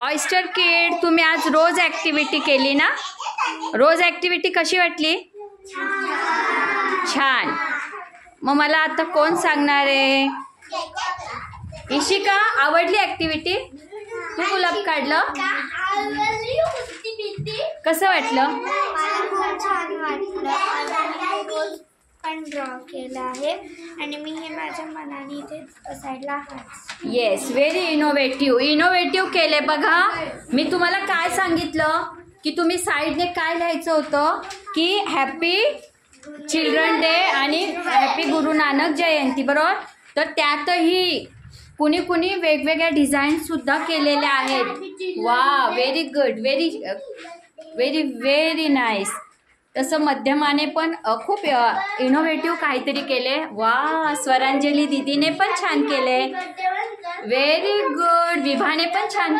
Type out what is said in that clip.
Oyster किड, तुम्ही आज रोज activity केली ना? रोज ॲक्टिव्हिटी कशी वाटली? छान. मग मला आता कोण सांगणार आहे? इशिका, आवडली ॲक्टिव्हिटी? तू गुलाब काढलं? कसं वाटलं? पण ड्रॉ केलं आहे आणि मी हे माझ्या मनाने इथे साईडला हात. येस, व्हेरी इनोव्हेटिव्ह केले. बघा, मी तुम्हाला काय सांगितलं की तुम्ही साईडने काय लिहायचं होतं की हॅपी चिल्ड्रन डे आणि हॅपी गुरु नानक जयंती, बरोबर? तर त्यातही कुणी कुणी वेगवेगळ्या डिझाईन सुद्धा केलेल्या आहेत. वा, व्हेरी गुड, व्हेरी नाईस. तसं मध्यमाने पण खूप इनोव्हेटिव्ह काहीतरी केले. वा, स्वरांजली दीदीने पण छान केले. Very good. विभाने पण छान केले.